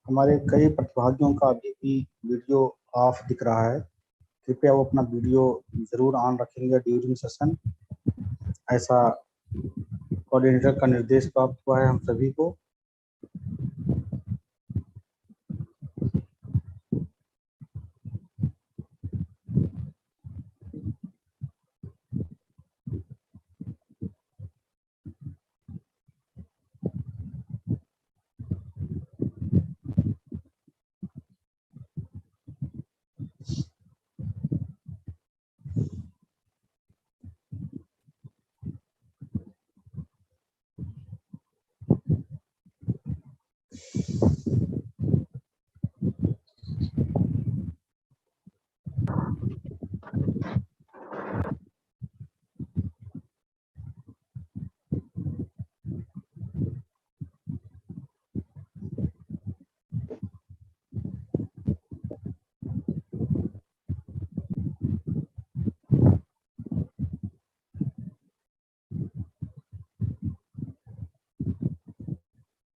हमारे कई प्रतिभागियों का अभी भी वीडियो ऑफ दिख रहा है। कृपया वो अपना वीडियो जरूर ऑन रखेंगे ड्यूरिंग सेशन। ऐसा कोऑर्डिनेटर का निर्देश प्राप्त हुआ है हम सभी को।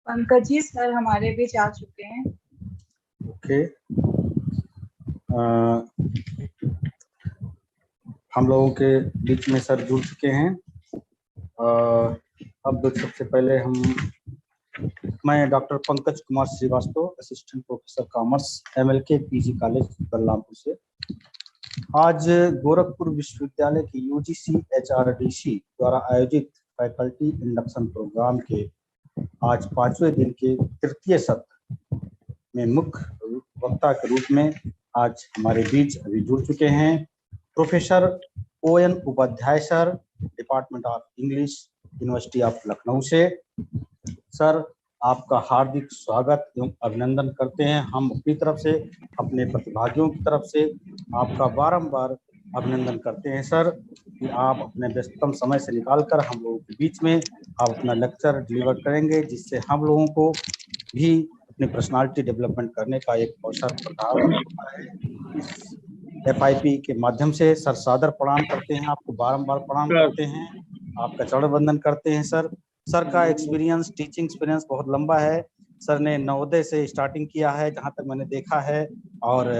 पंकज जी सर हमारे बीच आ चुके हैं। ओके, हम लोगों के बीच में सर जुड़ चुके हैं। अब सबसे पहले मैं doctor Pankaj Kumar Shrivastava, assistant professor commerce, MLK PG college Balrampur से। आज गोरखपुर विश्वविद्यालय की UGC HRDC द्वारा आयोजित फैकल्टी इंडक्शन प्रोग्राम के आज 5वें दिन के तृतीय सत्र में मुख्य वक्ता के रूप में आज हमारे बीच अभी जुड़ चुके हैं professor ON Upadhyay sir, department of English, university of Lucknow से। सर, आपका हार्दिक स्वागत एवं अभिनंदन करते हैं। हम अपनी तरफ से, अपने प्रतिभागियों की तरफ से आपका बारंबार अभिनंदन करते हैं सर कि आप अपने व्यस्ततम समय से निकालकर हम लोगों के बीच में आप अपना लेक्चर डिलीवर करेंगे, जिससे हम लोगों को भी अपनी पर्सनालिटी डेवलपमेंट करने का एक अवसर प्रदान होता है। इस FIP के माध्यम से सर सादर प्रणाम करते हैं, आपको बारंबार प्रणाम करते हैं, आपका चरण वंदन करते हैं सर। सर का एक्सपीरियंस, टीचिंग एक्सपीरियंस बहुत लंबा है। सर ने नवोदय से स्टार्टिंग किया है जहाँ तक मैंने देखा है, और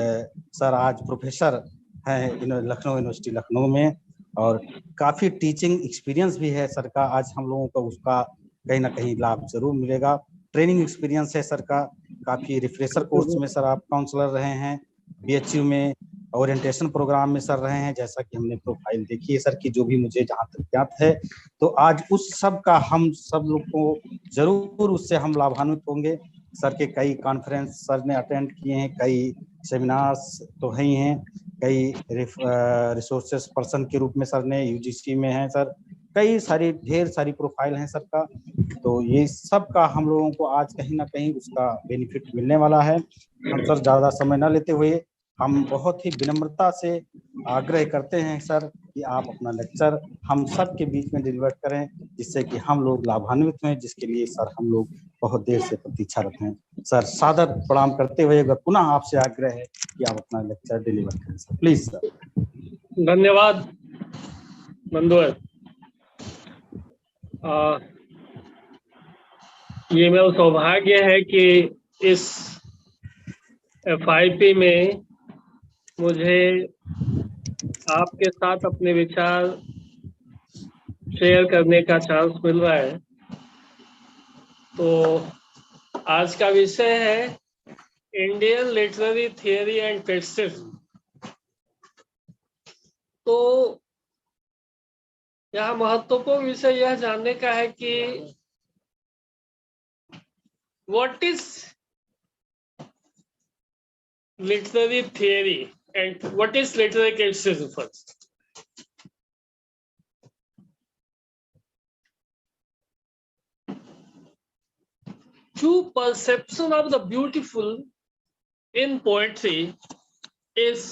सर आज प्रोफेसर हैं लखनऊ यूनिवर्सिटी लखनऊ में, और काफ़ी टीचिंग एक्सपीरियंस भी है सर का। आज हम लोगों को उसका कहीं ना कहीं लाभ जरूर मिलेगा। ट्रेनिंग एक्सपीरियंस है सर का, काफ़ी रिफ्रेशर कोर्स में सर आप काउंसलर रहे हैं, BHU में ओरिएंटेशन प्रोग्राम में सर रहे हैं, जैसा कि हमने प्रोफाइल देखी है सर की, जो भी मुझे जहाँ तक ज्ञात है। तो आज उस सब का हम सब लोग को जरूर उससे हम लाभान्वित होंगे। सर के कई कॉन्फ्रेंस सर ने अटेंड किए हैं, कई सेमिनार्स तो है ही हैं, कई रिसोर्सेस पर्सन के रूप में सर ने UGC में हैं सर, कई सारी ढेर सारी प्रोफाइल हैं सर का। तो ये सब का हम लोगों को आज कहीं ना कहीं उसका बेनिफिट मिलने वाला है। हम सर ज़्यादा समय न लेते हुए हम बहुत ही विनम्रता से आग्रह करते हैं सर कि आप अपना लेक्चर हम सब के बीच में डिलीवर करें, जिससे कि हम लोग लाभान्वित हों, जिसके लिए सर हम लोग बहुत देर से प्रतीक्षारत हैं। सर सादर प्रणाम करते हुए अगर पुनः आपसे आग्रह है कि आप अपना लेक्चर डिलीवर करें सर, प्लीज सर। धन्यवाद बंधुवर। ये मेरा सौभाग्य है कि इस FIP में मुझे आपके साथ अपने विचार शेयर करने का चांस मिल रहा है। तो आज का विषय है Indian literary theory and criticism. तो यहाँ महत्वपूर्ण विषय यह जानने का है कि what is literary theory and what is literary criticism first. True perception of the beautiful in poetry is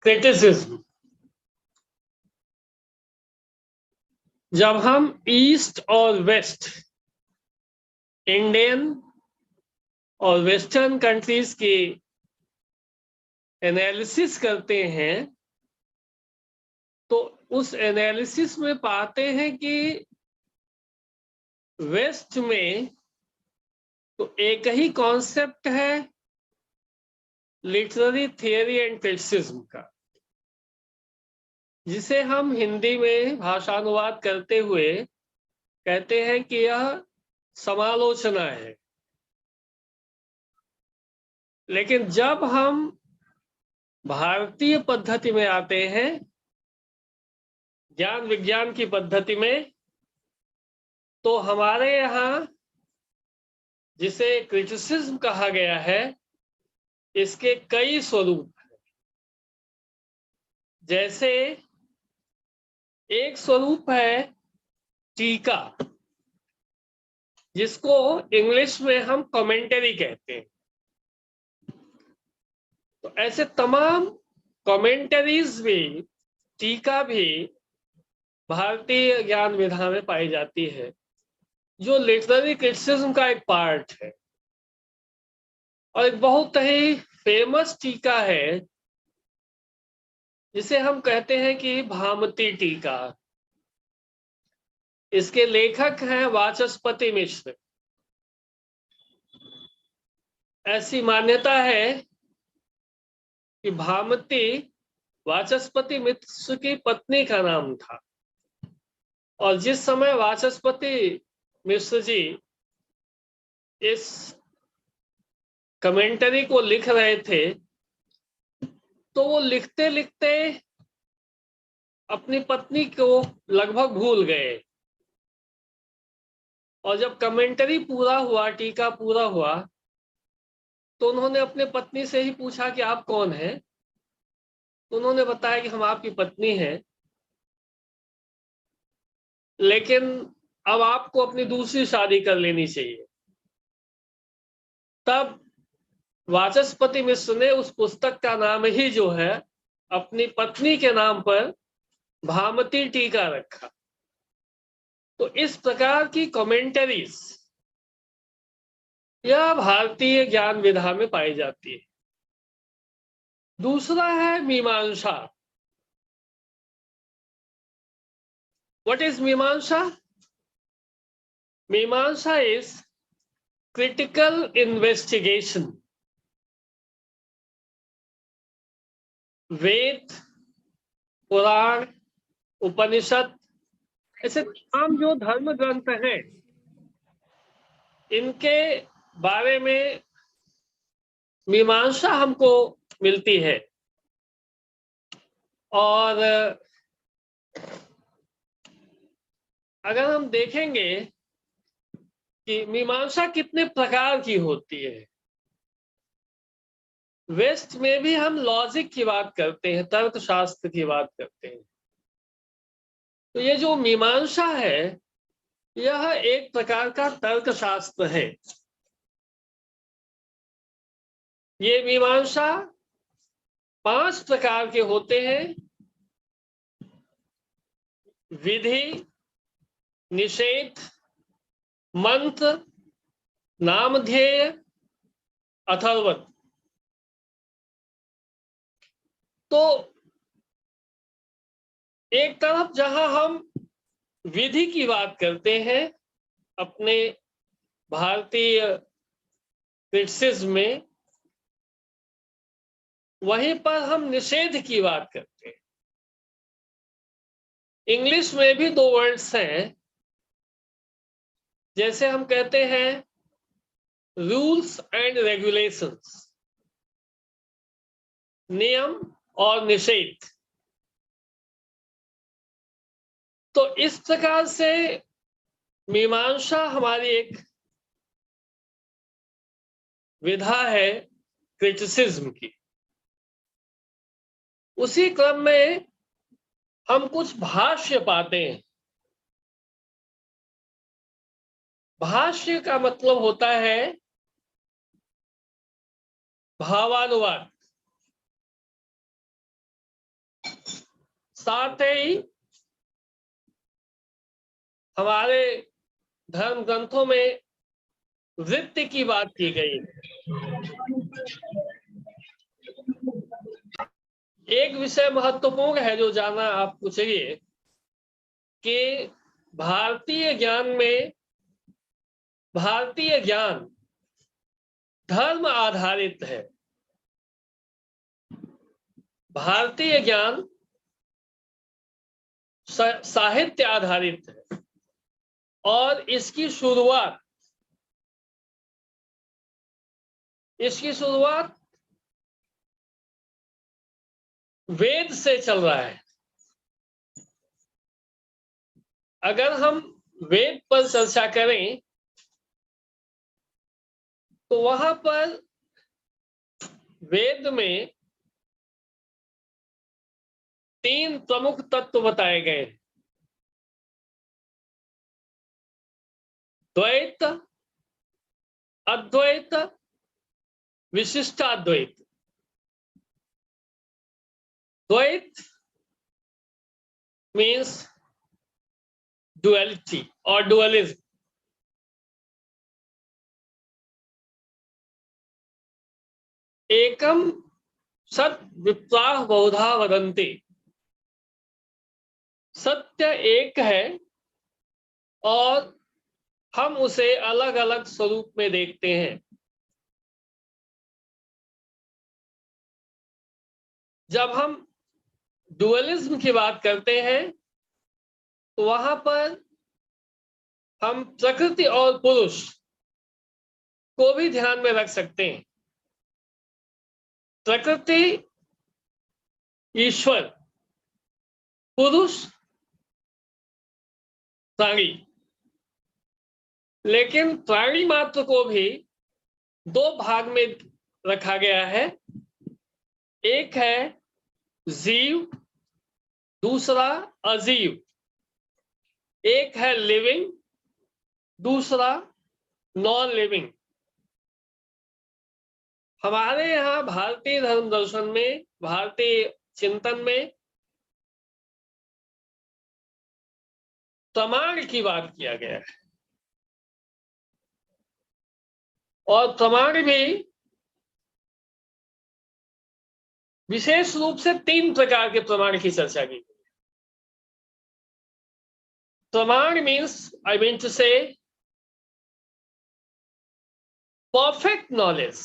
criticism. जब हम ईस्ट और वेस्ट, इंडियन और वेस्टर्न कंट्रीज की एनालिसिस करते हैं, तो उस एनालिसिस में पाते हैं कि वेस्ट में तो एक ही कॉन्सेप्ट है लिटरेरी थियरी एंड क्रिटिसिज्म का, जिसे हम हिंदी में भाषानुवाद करते हुए कहते हैं कि यह समालोचना है। लेकिन जब हम भारतीय पद्धति में आते हैं, ज्ञान विज्ञान की पद्धति में, तो हमारे यहाँ जिसे क्रिटिसिज्म कहा गया है, इसके कई स्वरूप हैं। जैसे एक स्वरूप है टीका, जिसको इंग्लिश में हम कमेंटरी कहते हैं। तो ऐसे तमाम कमेंटरीज भी, टीका भी भारतीय ज्ञान विधा में पाई जाती है, जो लिटरेरी क्रिटिसिज्म का एक पार्ट है। और एक बहुत ही फेमस टीका है जिसे हम कहते हैं कि भामती टीका। इसके लेखक हैं वाचस्पति मिश्र। ऐसी मान्यता है कि भामती वाचस्पति मिश्र की पत्नी का नाम था, और जिस समय वाचस्पति मिश्र जी इस कमेंटरी को लिख रहे थे, तो वो लिखते लिखते अपनी पत्नी को लगभग भूल गए। और जब कमेंटरी पूरा हुआ, टीका पूरा हुआ, तो उन्होंने अपने पत्नी से ही पूछा कि आप कौन हैं? तो उन्होंने बताया कि हम आपकी पत्नी हैं, लेकिन अब आपको अपनी दूसरी शादी कर लेनी चाहिए। तब वाचस्पति मिश्र ने उस पुस्तक का नाम ही जो है अपनी पत्नी के नाम पर भामती टीका रखा। तो इस प्रकार की कमेंटरीज यह भारतीय ज्ञान विधा में पाई जाती है। दूसरा है मीमांसा। व्हाट इज मीमांसा? मीमांसा इज क्रिटिकल इन्वेस्टिगेशन। वेद, पुराण, उपनिषद, ऐसे तमाम जो धर्म ग्रंथ हैं, इनके बारे में मीमांसा हमको मिलती है। और अगर हम देखेंगे कि मीमांसा कितने प्रकार की होती है, वेस्ट में भी हम लॉजिक की बात करते हैं, तर्कशास्त्र की बात करते हैं। तो ये जो मीमांसा है, यह एक प्रकार का तर्कशास्त्र है। ये मीमांसा 5 प्रकार के होते हैं: विधि, निषेध, मंत्र, नामधेय, अथर्वण। तो एक तरफ जहां हम विधि की बात करते हैं अपने भारतीय क्रिटिसिज्म में, वहीं पर हम निषेध की बात करते हैं। इंग्लिश में भी 2 वर्ड्स हैं, जैसे हम कहते हैं रूल्स एंड रेगुलेशंस, नियम और निषेध। तो इस प्रकार से मीमांसा हमारी एक विधा है क्रिटिसिज्म की। उसी क्रम में हम कुछ भाष्य पाते हैं। भाष्य का मतलब होता है भावानुवाद। साथ ही हमारे धर्म ग्रंथों में वृत्ति की बात की गई है। एक विषय महत्वपूर्ण है जो जानना आपको चाहिए कि भारतीय ज्ञान में भारतीय ज्ञान धर्म आधारित है। भारतीय ज्ञान साहित्य आधारित है और इसकी शुरुआत वेद से चल रहा है। अगर हम वेद पर चर्चा करें तो वहां पर वेद में 3 प्रमुख तत्व बताए गए हैं। द्वैत, अद्वैत, विशिष्टाद्वैत। द्वैत मीन्स duality or dualism. एकम सत विप्राह बहुधा वदन्ति। सत्य एक है और हम उसे अलग अलग स्वरूप में देखते हैं। जब हम डुअलिज्म की बात करते हैं तो वहां पर हम प्रकृति और पुरुष को भी ध्यान में रख सकते हैं। प्रकृति ईश्वर, पुरुष प्राणी। लेकिन प्राणी मात्र को भी 2 भाग में रखा गया है। एक है जीव, दूसरा अजीव। एक है लिविंग, दूसरा नॉन लिविंग। हमारे यहाँ भारतीय धर्म दर्शन में, भारतीय चिंतन में प्रमाण की बात किया गया है और प्रमाण भी विशेष रूप से 3 प्रकार के प्रमाण की चर्चा की। प्रमाण मीन्स, आई मीन टू से, perfect knowledge.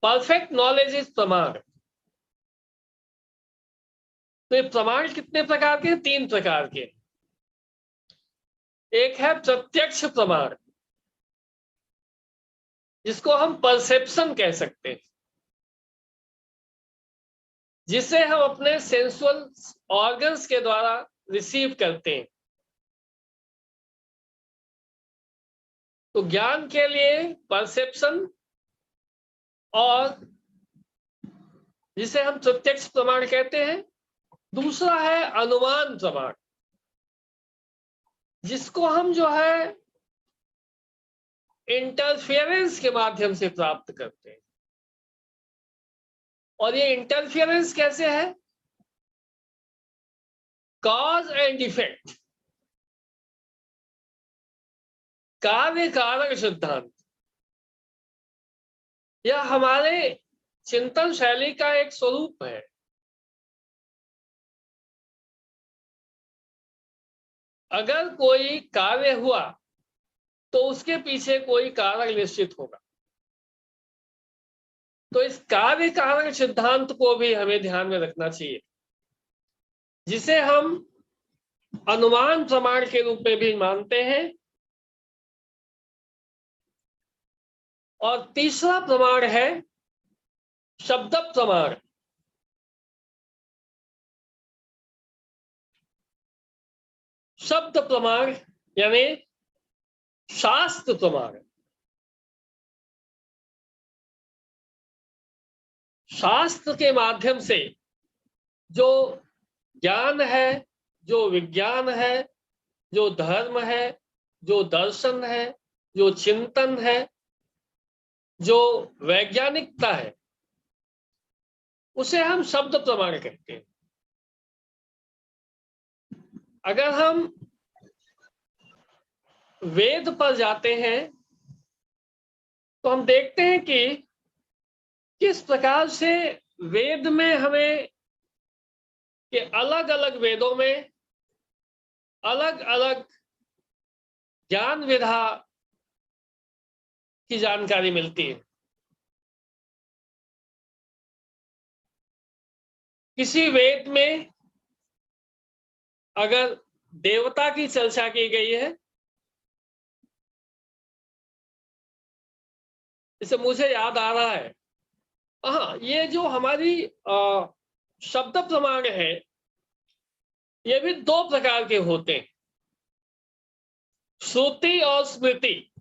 Perfect knowledge is प्रमाण। तो ये प्रमाण कितने प्रकार के? 3 प्रकार के। एक है प्रत्यक्ष प्रमाण, जिसको हम परसेप्शन कह सकते हैं, जिसे हम अपने सेंसुअल ऑर्गन्स के द्वारा रिसीव करते हैं। तो ज्ञान के लिए परसेप्शन और जिसे हम प्रत्यक्ष प्रमाण कहते हैं। दूसरा है अनुमान प्रमाण, जिसको हम जो है इंटरफेरेंस के माध्यम से प्राप्त करते हैं। और ये इंटरफेरेंस कैसे है? कॉज एंड इफेक्ट, कार्य कारण सिद्धांत, यह हमारे चिंतन शैली का एक स्वरूप है। अगर कोई कार्य हुआ तो उसके पीछे कोई कारण निश्चित होगा। तो इस कार्य कारण सिद्धांत को भी हमें ध्यान में रखना चाहिए, जिसे हम अनुमान प्रमाण के रूप में भी मानते हैं। और तीसरा प्रमाण है शब्द प्रमाण। शब्द प्रमाण यानी शास्त्र प्रमाण। शास्त्र के माध्यम से जो ज्ञान है, जो विज्ञान है, जो धर्म है, जो दर्शन है, जो चिंतन है, जो वैज्ञानिकता है, उसे हम शब्द प्रमाण कहते हैं। अगर हम वेद पर जाते हैं तो हम देखते हैं कि किस प्रकार से वेद में हमें कि अलग अलग वेदों में अलग अलग ज्ञान विधा की जानकारी मिलती है। किसी वेद में अगर देवता की चर्चा की गई है, इसे मुझे याद आ रहा है, हाँ, ये जो हमारी शब्द प्रमाण है, ये भी दो प्रकार के होते हैं, श्रुति और स्मृति।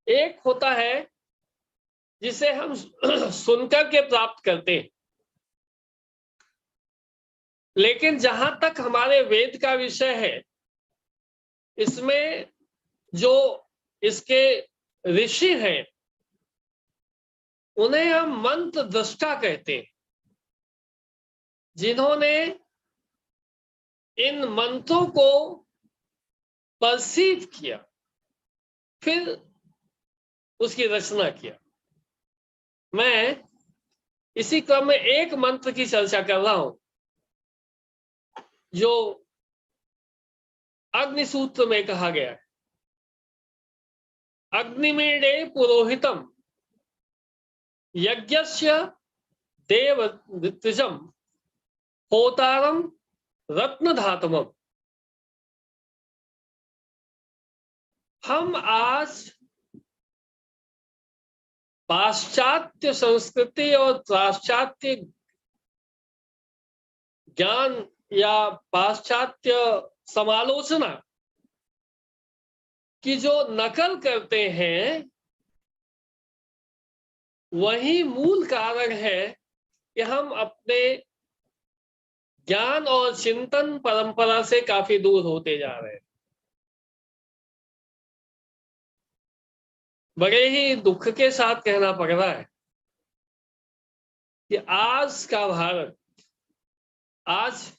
एक होता है जिसे हम सुनकर के प्राप्त करते हैं, लेकिन जहां तक हमारे वेद का विषय है, इसमें जो इसके ऋषि हैं, उन्हें हम मंत्र दृष्टा कहते हैं, जिन्होंने इन मंत्रों को परसीव किया, फिर उसकी रचना किया। मैं इसी क्रम में एक मंत्र की चर्चा कर रहा हूं, जो अग्निसूत्र में कहा गया है। अग्निमीडे पुरोहितम यज्ञस्य देवऋतजम होतारम रत्नधातमम। हम आज पाश्चात्य संस्कृति और पाश्चात्य ज्ञान या पाश्चात्य समालोचना की जो नकल करते हैं, वही मूल कारण है कि हम अपने ज्ञान और चिंतन परंपरा से काफी दूर होते जा रहे हैं। बड़े ही दुख के साथ कहना पड़ रहा है कि आज का भारत, आज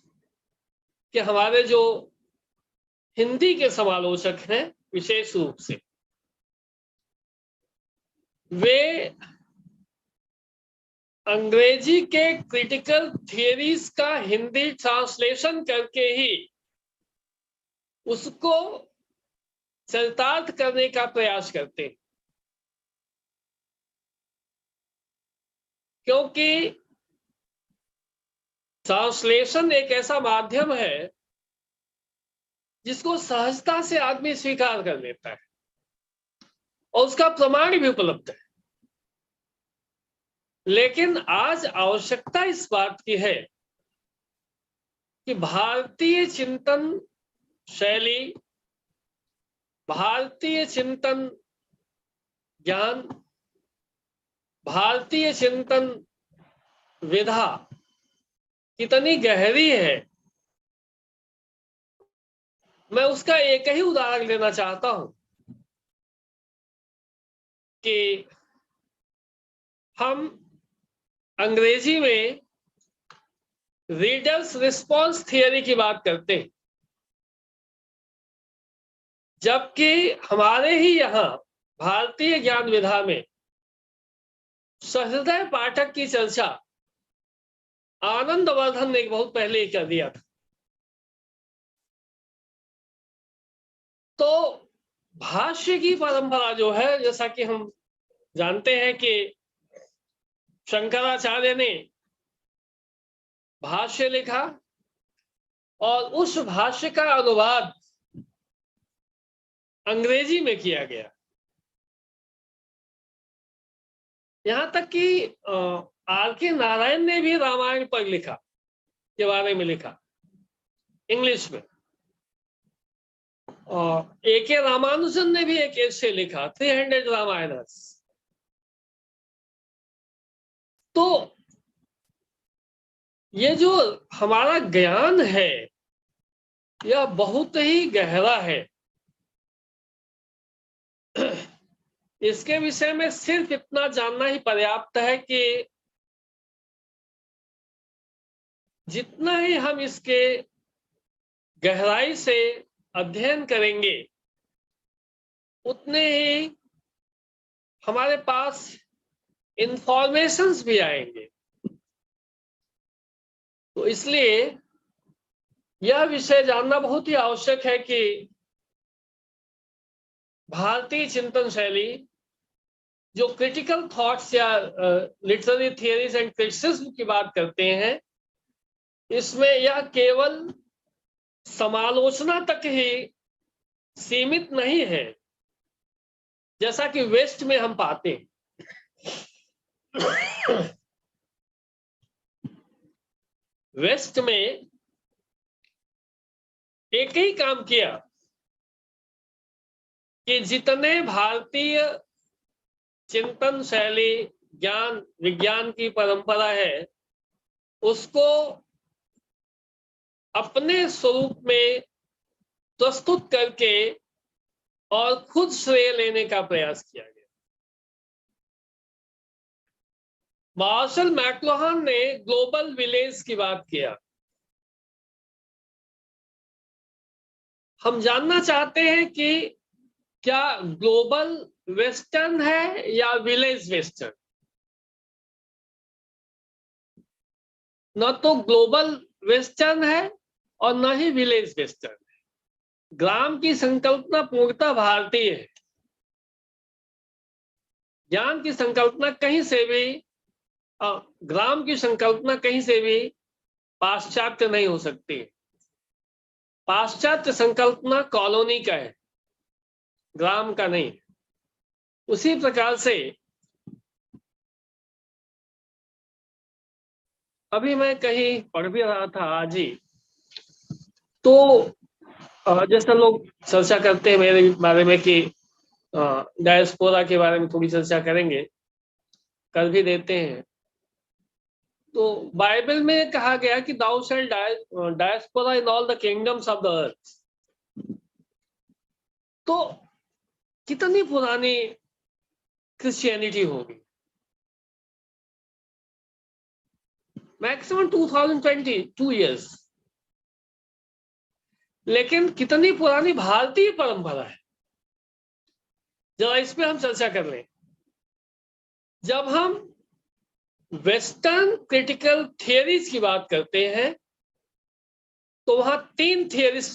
के हमारे जो हिंदी के समालोचक हैं विशेष रूप से, वे अंग्रेजी के क्रिटिकल थियरीज का हिंदी ट्रांसलेशन करके ही उसको चरितार्थ करने का प्रयास करते हैं, क्योंकि ट्रांसलेशन एक ऐसा माध्यम है जिसको सहजता से आदमी स्वीकार कर लेता है और उसका प्रमाण भी उपलब्ध है। लेकिन आज आवश्यकता इस बात की है कि भारतीय चिंतन शैली, भारतीय चिंतन ज्ञान, भारतीय चिंतन विधा कितनी गहरी है, मैं उसका एक ही उदाहरण लेना चाहता हूं कि हम अंग्रेजी में रीडर्स रिस्पॉन्स थियरी की बात करते हैं, जबकि हमारे ही यहां भारतीय ज्ञान विधा में सहृदय पाठक की चर्चा आनंदवर्धन ने बहुत पहले ही कर दिया था। तो भाष्य की परंपरा जो है, जैसा कि हम जानते हैं कि शंकराचार्य ने भाष्य लिखा और उस भाष्य का अनुवाद अंग्रेजी में किया गया। यहां तक कि आर.के. नारायण ने भी रामायण पर लिखा, के बारे में लिखा इंग्लिश में, और ए.के. रामानुजन ने भी एक ऐसे लिखा 300 रामायणस। तो ये जो हमारा ज्ञान है यह बहुत ही गहरा है। इसके विषय में सिर्फ इतना जानना ही पर्याप्त है कि जितना ही हम इसके गहराई से अध्ययन करेंगे, उतने ही हमारे पास इंफॉर्मेशंस भी आएंगे। तो इसलिए यह विषय जानना बहुत ही आवश्यक है कि भारतीय चिंतन शैली जो क्रिटिकल थॉट्स या लिटरेरी थियरीज एंड क्रिटिसिज्म की बात करते हैं, इसमें यह केवल समालोचना तक ही सीमित नहीं है, जैसा कि वेस्ट में हम पाते हैं। वेस्ट में एक ही काम किया कि जितने भारतीय चिंतन शैली, ज्ञान विज्ञान की परंपरा है, उसको अपने स्वरूप में प्रस्तुत करके और खुद श्रेय लेने का प्रयास किया गया। मार्शल मैक्लुहान ने ग्लोबल विलेज की बात किया। हम जानना चाहते हैं कि क्या ग्लोबल वेस्टर्न है या विलेज वेस्टर्न। न तो ग्लोबल वेस्टर्न है और न ही विलेज वेस्टर्न है। ग्राम की संकल्पना पूर्णतः भारतीय है। ज्ञान की संकल्पना कहीं से भी, ग्राम की संकल्पना कहीं से भी पाश्चात्य नहीं हो सकती। पाश्चात्य संकल्पना कॉलोनी का है, ग्राम का नहीं। उसी प्रकार से अभी मैं कहीं पढ़ भी रहा था आज ही, तो जैसे लोग चर्चा करते हैं मेरे बारे में कि डायस्पोरा के बारे में थोड़ी चर्चा करेंगे, कर भी देते हैं। तो बाइबल में कहा गया कि thou shalt diaspora in all the kingdoms of the earth। तो कितनी पुरानी क्रिश्चियनिटी होगी? Maximum 2022 years। लेकिन कितनी पुरानी भारतीय परंपरा है, जरा इस पे हम चर्चा कर लें। जब हम वेस्टर्न क्रिटिकल थियरीज की बात करते हैं तो वहां 3 थियरीज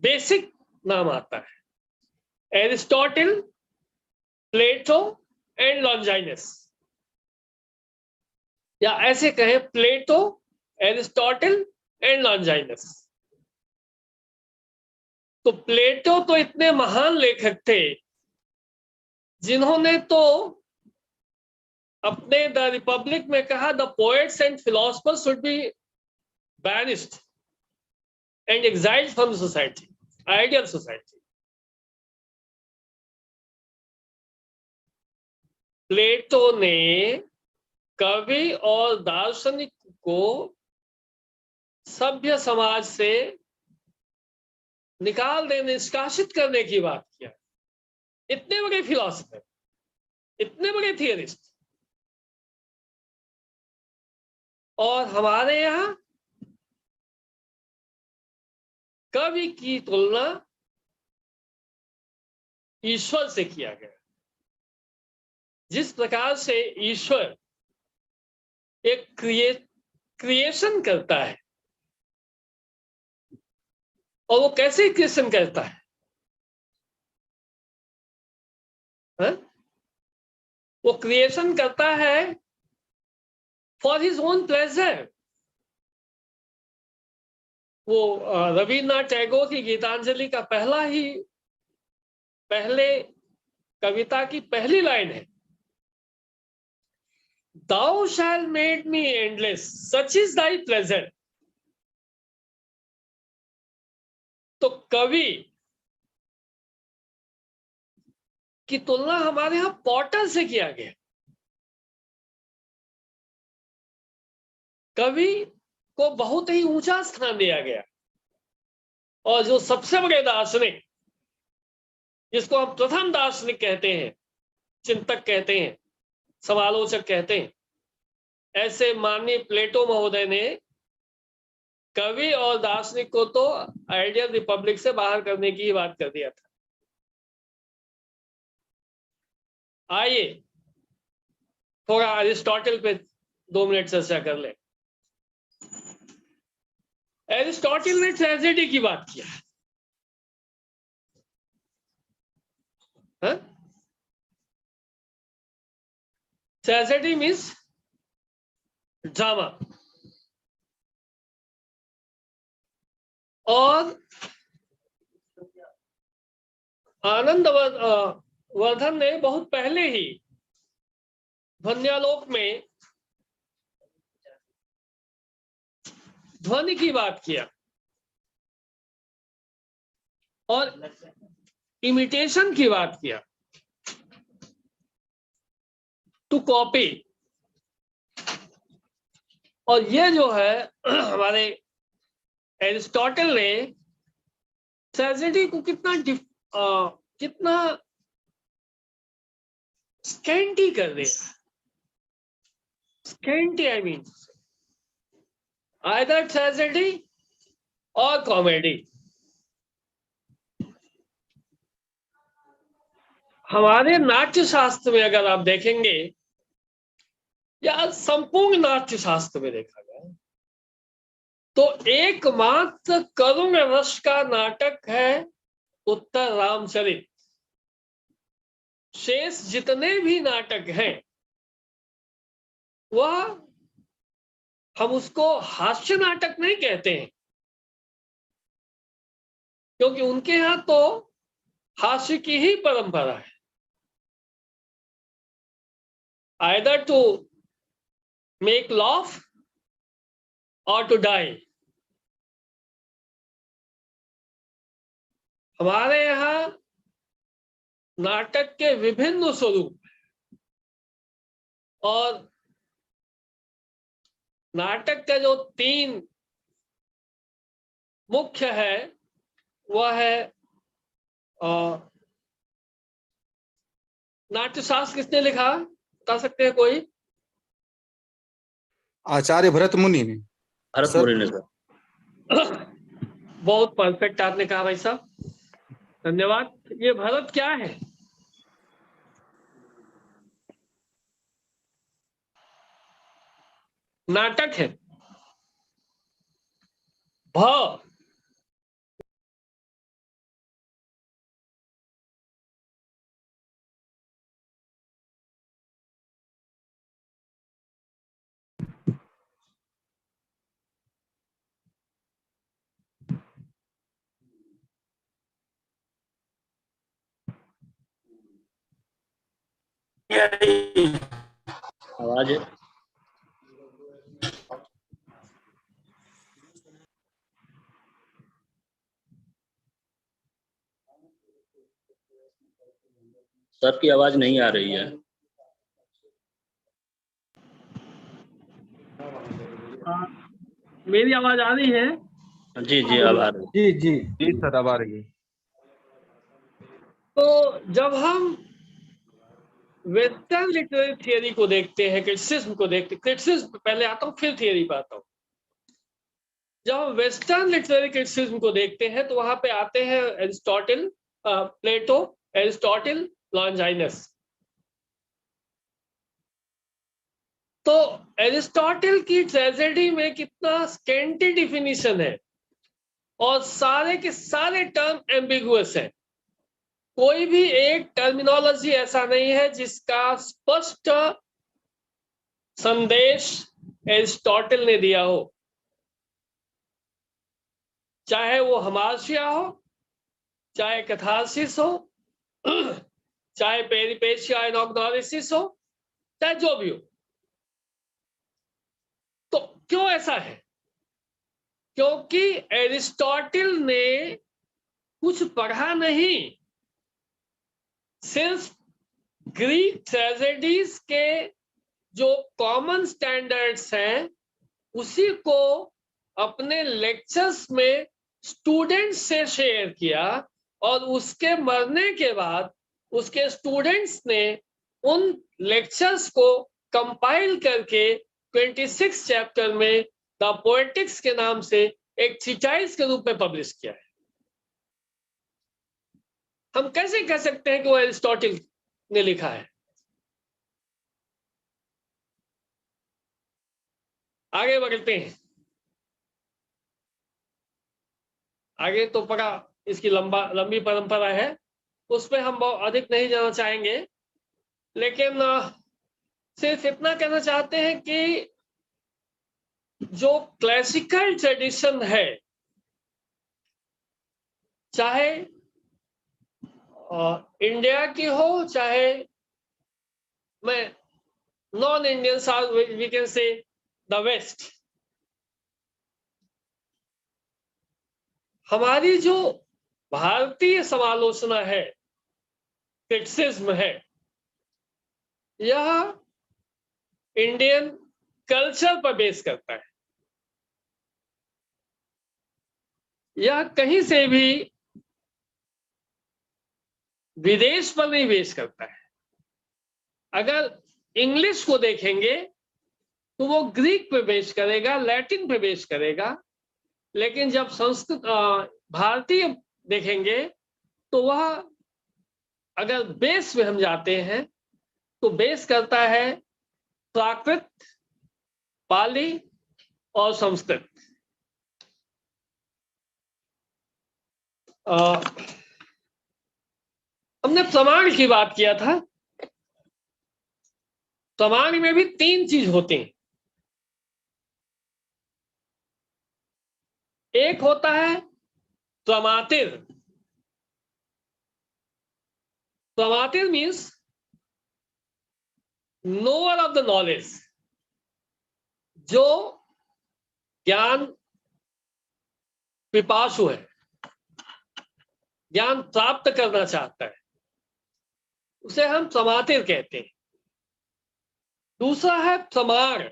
बेसिक नाम आता है, एरिस्टोटल, प्लेटो एंड लॉन्जाइनस। या ऐसे कहें, प्लेटो, एरिस्टोटल एंड लॉन्जाइनस। तो प्लेटो तो इतने महान लेखक थे जिन्होंने तो अपने द रिपब्लिक में कहा, the poets and philosophers should be banished and exiled from society, ideal society. Plato ने कवि और दार्शनिक को सभ्य समाज से निकाल देने, निष्कासित करने की बात किया। इतने बड़े फिलोसफर, इतने बड़े थियरिस्ट, और हमारे यहां कवि की तुलना ईश्वर से किया गया। जिस प्रकार से ईश्वर एक क्रिएशन करता है, और वो कैसे क्रिएशन करता है? वो क्रिएशन करता है फॉर हिज ओन प्लेजर। वो रविन्द्रनाथ टैगोर की गीतांजलि का पहले कविता की पहली लाइन है, Thou shalt make me endless, such is thy pleasure। तो कवि की तुलना हमारे यहां पॉटर से किया गया। कवि को बहुत ही ऊंचा स्थान दिया गया, और जो सबसे बड़े दार्शनिक, जिसको हम प्रथम दार्शनिक कहते हैं, चिंतक कहते हैं, समालोचक कहते हैं, ऐसे माननीय प्लेटो महोदय ने कवि और दार्शनिक को तो आइडियल रिपब्लिक से बाहर करने की ही बात कर दिया था। आइए थोड़ा एरिस्टोटल पे 2 मिनट चर्चा कर ले। एरिस्टोटल ने ट्रेजेडी की बात किया। Tragedy means drama. और आनंद वर्धन ने बहुत पहले ही ध्वन्यालोक में ध्वनि की बात किया और इमिटेशन की बात किया, टू कॉपी। और ये जो है हमारे एरिस्टोटल ने ट्रेजेडी को कितना स्कैंटी कर दिया। Scanty I mean either tragedy और कॉमेडी। हमारे नाट्य शास्त्र में अगर आप देखेंगे या संपूर्ण नाट्य शास्त्र में देखा जाए तो एकमात्र करुण रस का नाटक है उत्तर रामचरित। शेष जितने भी नाटक हैं वह हम उसको हास्य नाटक नहीं कहते हैं, क्योंकि उनके यहां तो हास्य की ही परंपरा है। either to make laugh or to die। हमारे यहाँ नाटक के विभिन्न स्वरूप और नाटक का जो 3 मुख्य है वह है नाट्यशास्त्र किसने लिखा, बता सकते हैं कोई? आचार्य भरत मुनि ने। भरत मुनि ने सर। बहुत परफेक्ट आपने कहा भाई साहब, धन्यवाद। ये भरत क्या है? नाटक है। भ आवाज सबकी आवाज नहीं आ रही है। मेरी आवाज आ रही है? जी जी अब आ रही है। जी जी जी सर अब आ रही है। तो जब हम वेस्टर्न लिटरेरी थियरी को देखते हैं, क्रिटिसिज्म को देखते, क्रिटिसिज्म पहले आता हूं फिर थियरी पे आता हूं। जब हम वेस्टर्न लिटरेरी क्रिटिसिज्म को देखते हैं तो वहां पे आते हैं एरिस्टोटल, प्लेटो, एरिस्टोटल, लॉन्जाइनस। तो एरिस्टोटल की ट्रेजेडी में कितना स्कैंटी डिफिनीशन है और सारे के सारे टर्म एम्बिगुअस है। कोई भी एक टर्मिनोलॉजी ऐसा नहीं है जिसका स्पष्ट संदेश एरिस्टोटल ने दिया हो, चाहे वो हमासिया हो, चाहे कैथारसिस हो, चाहे पेरिपेशिया इनॉग्नोरिसिस हो, चाहे जो भी हो। तो क्यों ऐसा है? क्योंकि एरिस्टोटल ने कुछ पढ़ा नहीं, सिर्फ ग्रीक ट्रेजेडीज के जो कॉमन स्टैंडर्ड्स हैं उसी को अपने लेक्चर्स में स्टूडेंट्स से शेयर किया और उसके मरने के बाद उसके स्टूडेंट्स ने उन लेक्चर्स को कंपाइल करके 26 चैप्टर में द पोएटिक्स के नाम से एक ट्रीटाइज के रूप में पब्लिश किया है। हम कैसे कह सकते हैं कि वो एरिस्टोटल ने लिखा है? आगे बढ़ते हैं। आगे तो पढ़ा, इसकी लंबी परंपरा है, उस पर हम बहुत अधिक नहीं जाना चाहेंगे, लेकिन सिर्फ इतना कहना चाहते हैं कि जो क्लासिकल ट्रेडिशन है, चाहे इंडिया की हो, चाहे मैं non Indian, we can say the west, हमारी जो भारतीय समालोचना है, क्रिटिसिज्म है, यह इंडियन कल्चर पर बेस करता है। यह कहीं से भी विदेश पर नहीं बेस करता है। अगर इंग्लिश को देखेंगे तो वो ग्रीक पे बेस करेगा, लैटिन पे बेस करेगा, लेकिन जब संस्कृत भारतीय देखेंगे तो वह अगर बेस में हम जाते हैं तो बेस करता है प्राकृत, पाली और संस्कृत। हमने प्रमाण की बात किया था। प्रमाण में भी 3 चीज होती हैं। एक होता है प्रमातिर। प्रमातिर means knower of the knowledge, जो ज्ञान पिपासु है, ज्ञान प्राप्त करना चाहता है, उसे हम प्रमातिर कहते हैं। दूसरा है प्रमाण,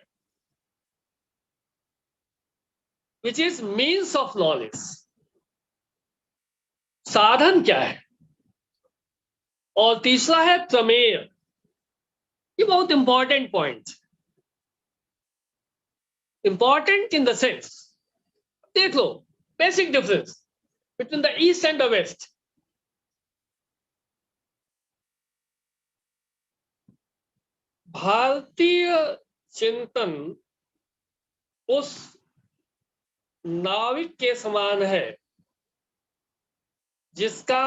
which is means of knowledge, साधन क्या है। और तीसरा है प्रमेय। ये बहुत important point, important in the sense, देख लो basic difference between the east and the west. भारतीय चिंतन उस नाविक के समान है जिसका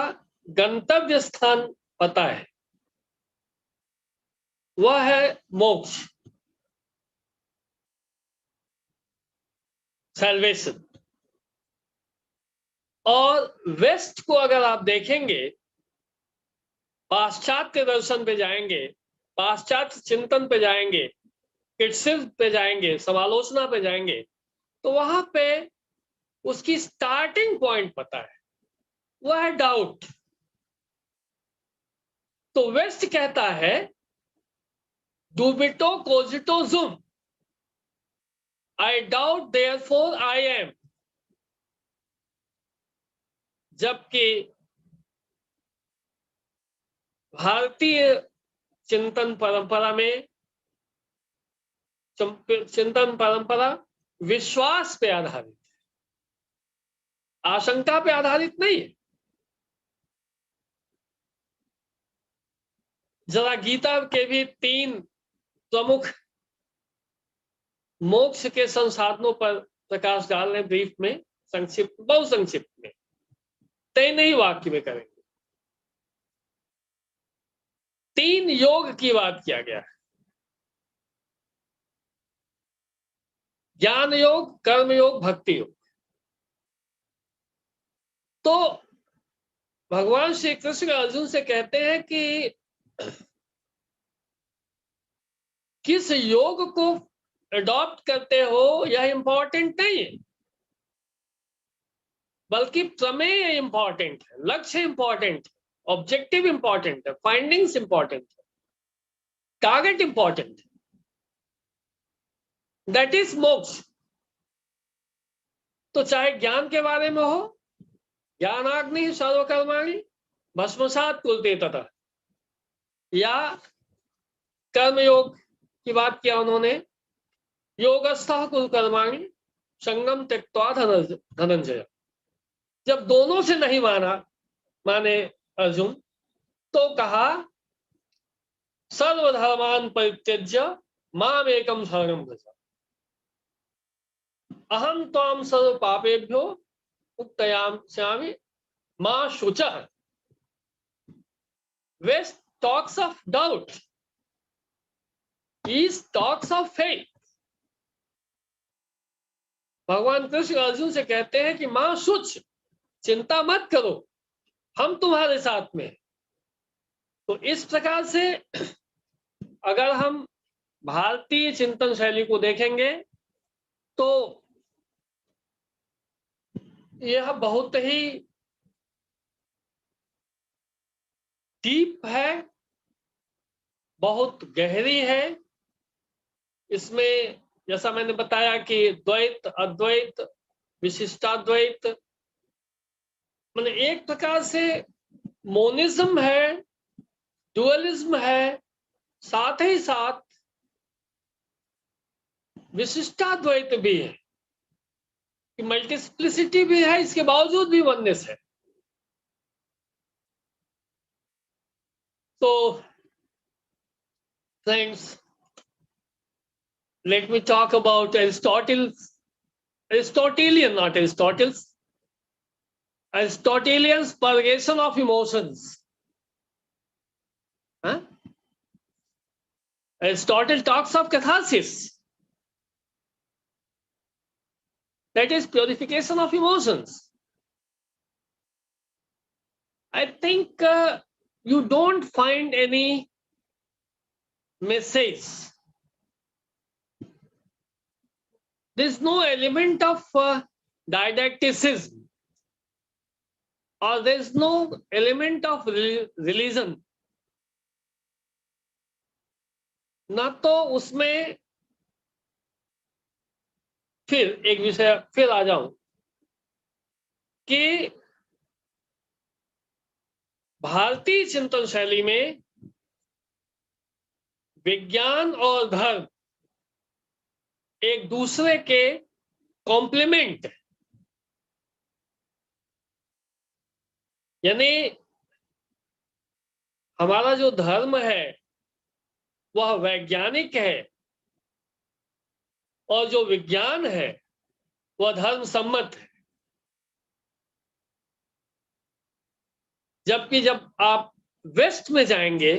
गंतव्य स्थान पता है, वह है मोक्ष, सैल्वेशन। और वेस्ट को अगर आप देखेंगे, पाश्चात्य दर्शन पे जाएंगे, पाश्चात्य चिंतन पे जाएंगे, क्रिटिसिज्म पे जाएंगे, समालोचना पे जाएंगे, तो वहां पे उसकी स्टार्टिंग पॉइंट पता है, वह है डाउट। तो वेस्ट कहता है डूबिटो कोजिटो जुम, I doubt therefore I am. जबकि भारतीय चिंतन परंपरा विश्वास पे आधारित है, आशंका पे आधारित नहीं है। जरा गीता के भी 3 प्रमुख मोक्ष के संसाधनों पर प्रकाश डाल रहे, ब्रीफ में, संक्षिप्त, बहुत संक्षिप्त में, 3 ही वाक्य में करेंगे। 3 योग की बात किया गया है, ज्ञान योग, कर्म योग, भक्ति योग। तो भगवान श्री कृष्ण अर्जुन से कहते हैं कि किस योग को अडॉप्ट करते हो यह इंपॉर्टेंट नहीं है, बल्कि प्रमेय इंपॉर्टेंट है, लक्ष्य इंपॉर्टेंट है, ऑब्जेक्टिव इंपॉर्टेंट है, फाइंडिंग्स इंपॉर्टेंट है, टारगेट इंपॉर्टेंट है, दैट इज मोक्ष। तो चाहे ज्ञान के बारे में हो, ज्ञानाग्नि सर्वकर्माणि भस्मसात् कुरुते तथा, या कर्मयोग की बात किया उन्होंने, योगस्थः कुरु कर्माणि संगम त्यक्त्वा धनंजय। जब दोनों से नहीं माने अर्जुन, तो कहा सर्वधर्मान् परित्यज्य माम एकम शरणं व्रज, अहम त्वां सर्व पापेभ्यो मुक्तयाम्यामि मा शुचः। West talks of doubt. East talks of faith. भगवान कृष्ण अर्जुन से कहते हैं कि मां शुच, चिंता मत करो, हम तुम्हारे साथ में। तो इस प्रकार से अगर हम भारतीय चिंतन शैली को देखेंगे तो यह बहुत ही डीप है, बहुत गहरी है। इसमें जैसा मैंने बताया कि द्वैत, अद्वैत, विशिष्टाद्वैत, माने एक प्रकार से मोनिज्म है, डुअलिज्म है, साथ ही साथ विशिष्टाद्वैत भी है, मल्टीप्लिसिटी भी है, इसके बावजूद भी वननेस है। तो friends, let me talk about Aristotelian, not Aristotle's, Aristotelian's purgation of emotions. Huh? Aristotle talks of catharsis. That is purification of emotions. I think you don't find any message. There's no element of didacticism, or there's no element of religion. ना तो उसमें, फिर एक विषय फिर आ जाऊं कि भारतीय चिंतन शैली में विज्ञान और धर्म एक दूसरे के कॉम्प्लीमेंट, यानी हमारा जो धर्म है वह वैज्ञानिक है और जो विज्ञान है वह धर्म सम्मत है। जबकि जब आप वेस्ट में जाएंगे,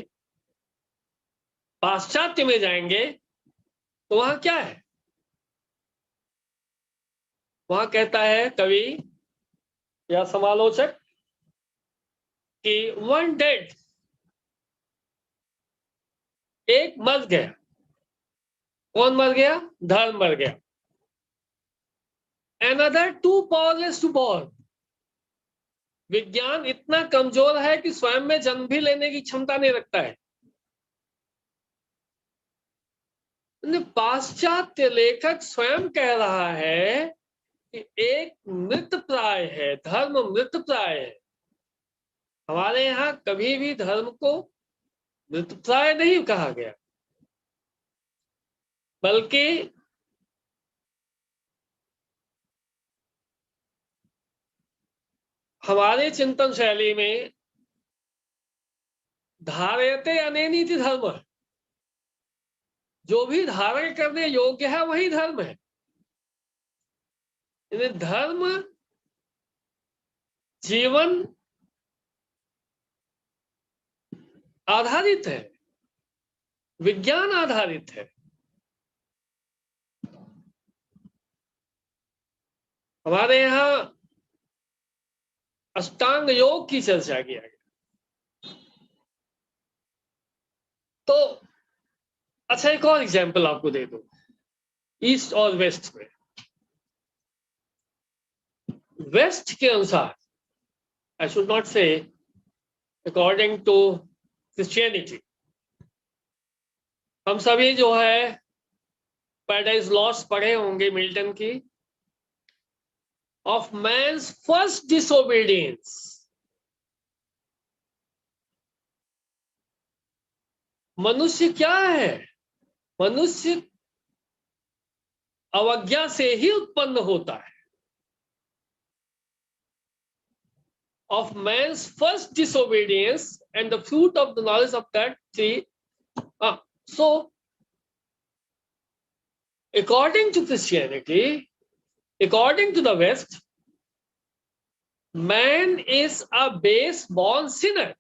पाश्चात्य में जाएंगे, तो वहां क्या है? वहां कहता है कवि या समालोचक कि वन डेड, एक मर गया। कौन मर गया? धर्म मर गया। Another too powerless to born. विज्ञान इतना कमजोर है कि स्वयं में जन्म भी लेने की क्षमता नहीं रखता है। पाश्चात्य लेखक स्वयं कह रहा है कि एक मृत प्राय है, धर्म मृत प्राय है। हमारे यहाँ कभी भी धर्म को मृत प्राय नहीं कहा गया, बल्कि हमारे चिंतन शैली में धारयते अनेनीति धर्म, जो भी धारण करने योग्य है वही धर्म है। धर्म जीवन आधारित है, विज्ञान आधारित है। हमारे यहाँ अष्टांग योग की चर्चा किया गया। तो अच्छा, एक और एग्जांपल आपको दे दूं, ईस्ट और वेस्ट में। वेस्ट के अनुसार, आई शुड नॉट से अकॉर्डिंग टू क्रिश्चियनिटी, हम सभी जो है पैराडाइज लॉस्ट पढ़े होंगे मिल्टन की, ऑफ मैन्स फर्स्ट डिसोबीडियंस। मनुष्य क्या है? मनुष्य अवज्ञा से ही उत्पन्न होता है। Of man's first disobedience and the fruit of the knowledge of that tree. So, according to Christianity, according to the West, man is a base born sinner.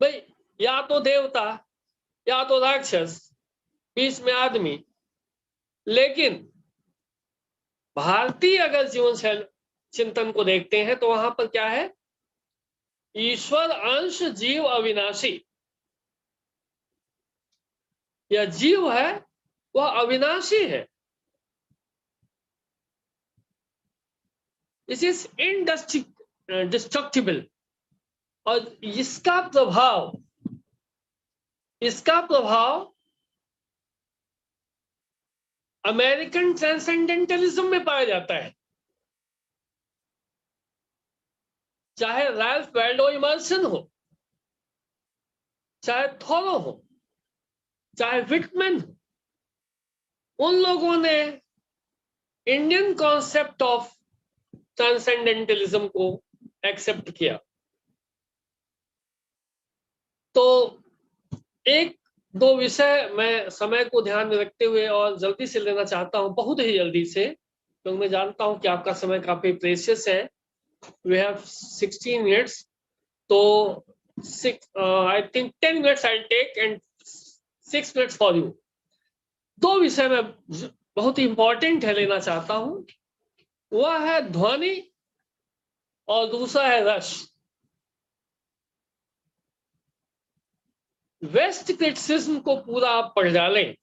भाई या तो देवता या तो राक्षस, बीच में आदमी। लेकिन भारतीय अगर जीवन शैली चिंतन को देखते हैं तो वहां पर क्या है, ईश्वर अंश जीव अविनाशी। यह जीव है वह अविनाशी है, इट इज इनडिस्ट्रक्टिबल। और इसका प्रभाव अमेरिकन ट्रांसेंडेंटलिज्म में पाया जाता है। चाहे रैल्फ वाल्डो इमर्सन हो, चाहे थोरो हो, चाहे विटमैन हो, उन लोगों ने इंडियन कॉन्सेप्ट ऑफ ट्रांसेंडेंटलिज्म को एक्सेप्ट किया। तो एक दो विषय मैं समय को ध्यान में रखते हुए और जल्दी से लेना चाहता हूं, बहुत ही जल्दी से, क्योंकि मैं जानता हूं कि आपका समय काफी प्रेशियस है। वी हैव 16 मिनट्स, तो I think 10 minutes I take and 6 minutes for you. दो विषय में बहुत ही इंपॉर्टेंट है लेना चाहता हूं, वह है ध्वनि और दूसरा है रस। वेस्ट क्रिटिसिज्म को पूरा आप पढ़ डालें,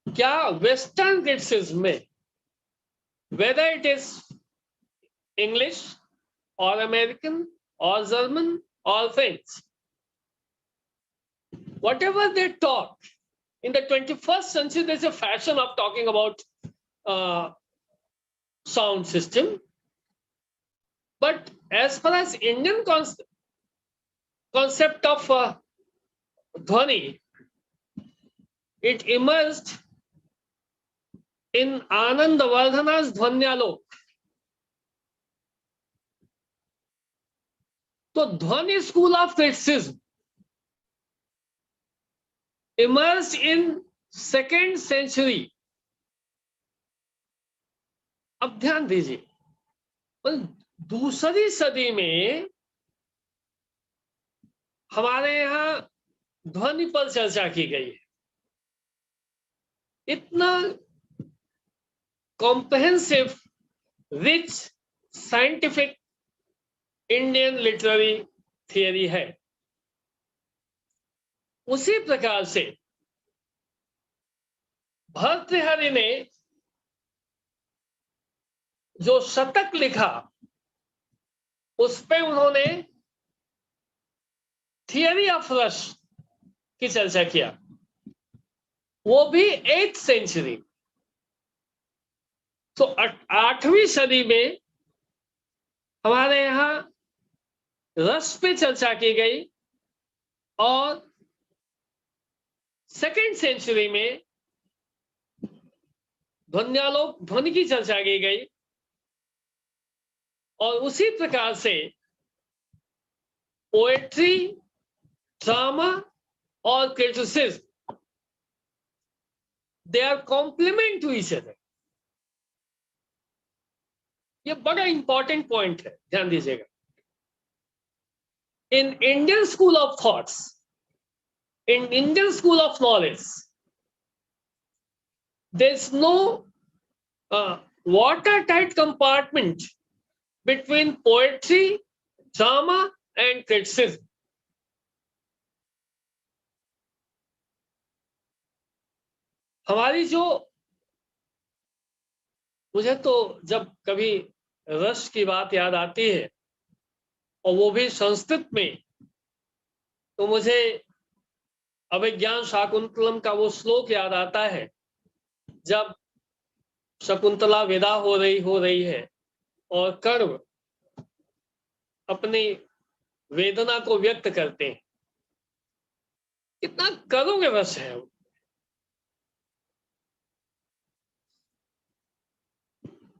क्या वेस्टर्न क्रिटिसिज्म में, whether it is English or American or German or French, whatever they talk, in the 21st century there's a fashion of talking about sound system, but as far as Indian concept of dhwani, it emerged in Anandavardhana's Dhwanyalok. तो ध्वनि school of criticism emerged in 2nd century. अब ध्यान दीजिए, दूसरी सदी में हमारे यहां ध्वनि पर चर्चा की गई है। इतना comprehensive, rich, scientific Indian literary theory है। उसी प्रकार से भर्तृहरि ने जो शतक लिखा, उस पे उन्होंने थियरी ऑफ रस की चर्चा किया, वो भी 8th सेंचुरी। तो 8वीं सदी में हमारे यहां रस पे चर्चा की गई और 2nd सेंचुरी में ध्वन्यालोक, ध्वनि की चर्चा की गई। और उसी प्रकार से पोएट्री, ड्रामा और criticism, they are complement to each other. ये बड़ा इंपॉर्टेंट पॉइंट है, ध्यान दीजिएगा। In Indian school of thoughts, in Indian school of knowledge, there is no watertight compartment between poetry, drama and criticism. हमारी जो, मुझे तो जब कभी रस की बात याद आती है और वो भी संस्कृत में, तो मुझे अभिज्ञान शाकुंतलम का वो श्लोक याद आता है, जब शकुंतला विदा हो रही है और कर्ण अपनी वेदना को व्यक्त करते हैं। कितना करुण रस है।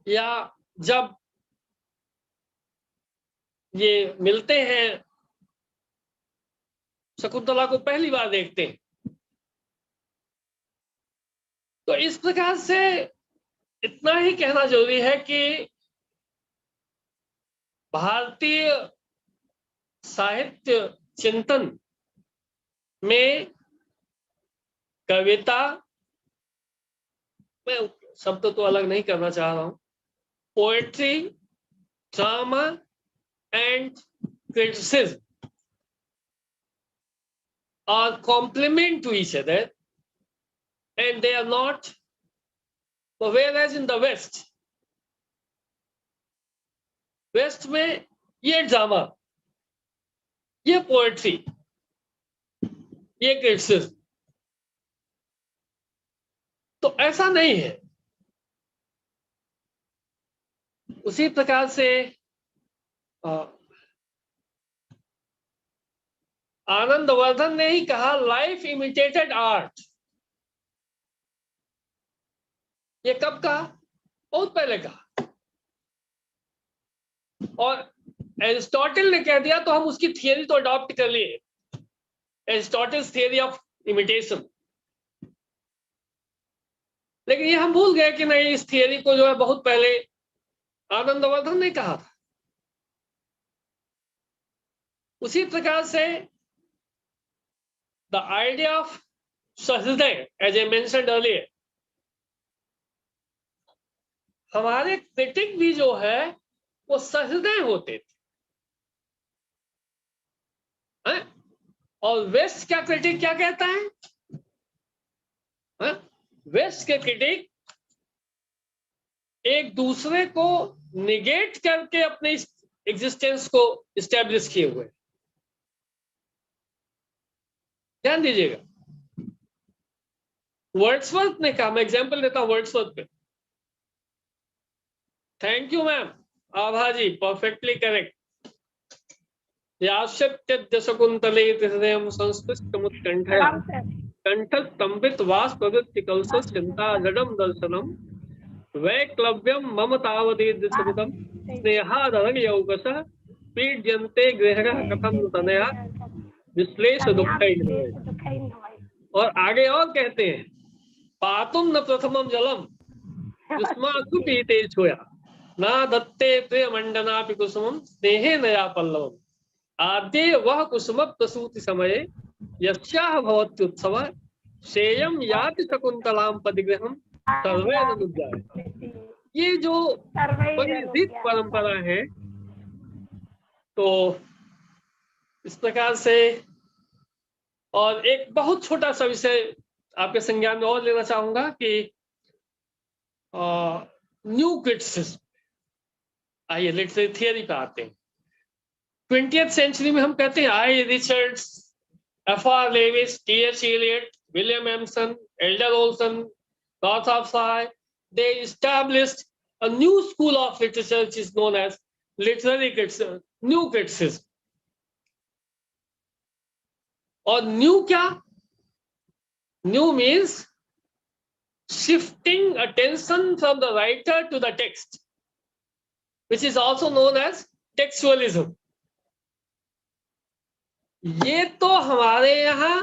या जब ये मिलते हैं, शकुंतला को पहली बार देखते हैं, तो इस प्रकार से इतना ही कहना जरूरी है कि भारतीय साहित्य चिंतन में कविता, मैं शब्द तो अलग नहीं करना चाह रहा हूं, poetry, drama and criticism are complement to each other and they are not, whereas in the west में ये ड्रामा, ये पोएट्री, ये क्रिटिसिज्म, तो ऐसा नहीं है। उसी प्रकार से आनंदवर्धन ने ही कहा लाइफ इमिटेटेड आर्ट। ये कब कहा? बहुत पहले कहा। और एरिस्टोटल ने कह दिया तो हम उसकी थियरी तो अडॉप्ट कर लिए, एरिस्टोटल्स थियरी ऑफ इमिटेशन। लेकिन ये हम भूल गए कि नहीं, इस थियरी को जो है बहुत पहले आनंदवर्धन ने कहा था। उसी प्रकार से the idea of सहृदय, as I mentioned earlier, हमारे क्रिटिक भी जो है वो सहृदय होते थे। और वेस्ट क्या क्रिटिक क्या कहता है? वेस्ट के क्रिटिक एक दूसरे को निगेट करके अपने एग्जिस्टेंस को इस्टेब्लिश किए हुए। ध्यान दीजिएगा, वर्ड्सवर्थ ने कहा, मैं एग्जांपल देता हूं वर्ड्सवर्थ पे। Thank you ma'am, Abha ji, perfectly correct. याशत्य शकुंतले हृदयं संस्पृष्टमुत्कंठया कंठस्तंभित वास प्रवृत्ति कलश चिंता जडम दर्शनम वैक्लव्यम मम तावदीदृशमिदं स्नेहादरग यौकसः पीड्यन्ते गृहः कथं तनया विश्लेष दुःखैः। और आगे और कहते हैं, पातुम न प्रथमम जलम युष्मासु पीते छुया न दत्ते प्रियमंडनापि कुसुमं स्नेहे नया पल्लवम आद्ये वह कुसुम प्रसूति समये यस्याह भवत्युत्सव सेयम याति शकुंतलाम पदिगृहम सर्वे नुजाय। ये जो बड़ी परंपरा है, तो इस प्रकार से। और एक बहुत छोटा सा विषय आपके संज्ञान में और लेना चाहूंगा कि न्यू क्रिटिसिज्म। आइए लिटरेरी थियरी पे आते हैं। 20th सेंचुरी में हम कहते हैं I Richards, F.R. Leavis, T.H. Eliot, William Empson, Elder Olson, Gotthard Frye, they established a new school of literature which is known as literary criticism, new criticism। और new क्या? New means shifting attention from the writer to the text, which is also known as textualism. ये तो हमारे यहां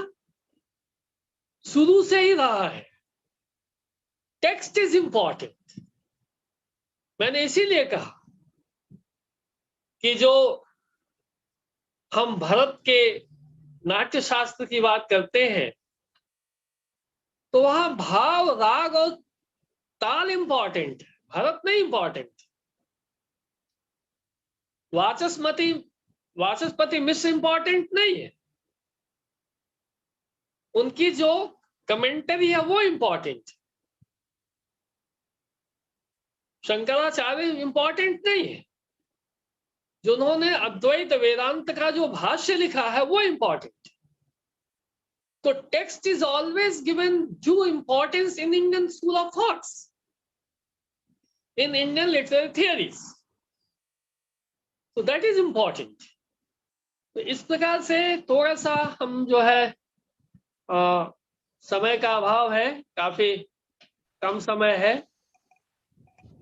शुरू से ही रहा है। Text is important. मैंने इसीलिए कहा कि जो हम भारत के नाट्य शास्त्र की बात करते हैं तो वहां भाव, राग और ताल इंपॉर्टेंट है, भरत नहीं इंपॉर्टेंट। वाचस्पति मिश्र इंपॉर्टेंट नहीं है, उनकी जो कमेंटरी है वो इंपॉर्टेंट। शंकराचार्य इंपॉर्टेंट नहीं है, जिन्होंने अद्वैत वेदांत का जो भाष्य लिखा है वो इंपॉर्टेंट। तो text is always given due importance in Indian school of thoughts, in Indian literary theories, तो दैट इज इंपॉर्टेंट। तो इस प्रकार से थोड़ा सा हम जो है समय का अभाव है, काफी कम समय है।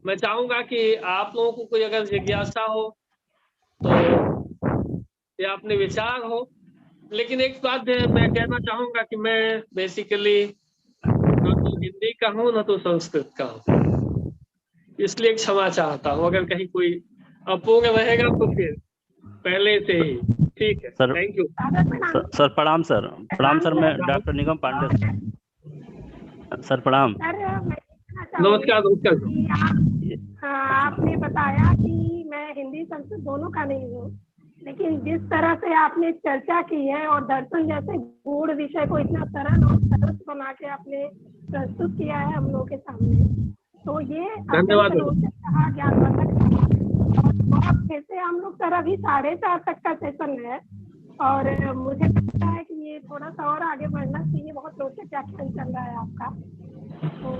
मैं चाहूंगा कि आप लोगों को कोई अगर जिज्ञासा हो तो या अपने विचार हो, लेकिन एक बात मैं कहना चाहूंगा कि मैं बेसिकली न तो हिंदी का हूँ न तो संस्कृत का हूँ, इसलिए क्षमा चाहता हूँ अगर कहीं कोई अपूर्ण रहेगा तो फिर पहले से ही, ठीक है सर। Thank you. सर प्रणाम सर। प्रणाम सर, मैं डॉक्टर निगम पांडे सर। प्रणाम। नमस्कार नमस्कार। आपने बताया कि मैं हिंदी संस्कृत दोनों का नहीं हूँ, लेकिन जिस तरह से आपने चर्चा की है और दर्शन जैसे गूढ़ विषय को इतना सरल और सरल बना के आपने प्रस्तुत किया है हम लोगों के सामने, तो ये धन्यवाद। ज्ञानवर्धक बहुत फिर से हम लोग सर अभी 4:30 तक का सेशन है और मुझे लगता है कि ये थोड़ा सा और आगे बढ़ना चाहिए। बहुत रोचक व्याख्यान चल रहा है आपका, तो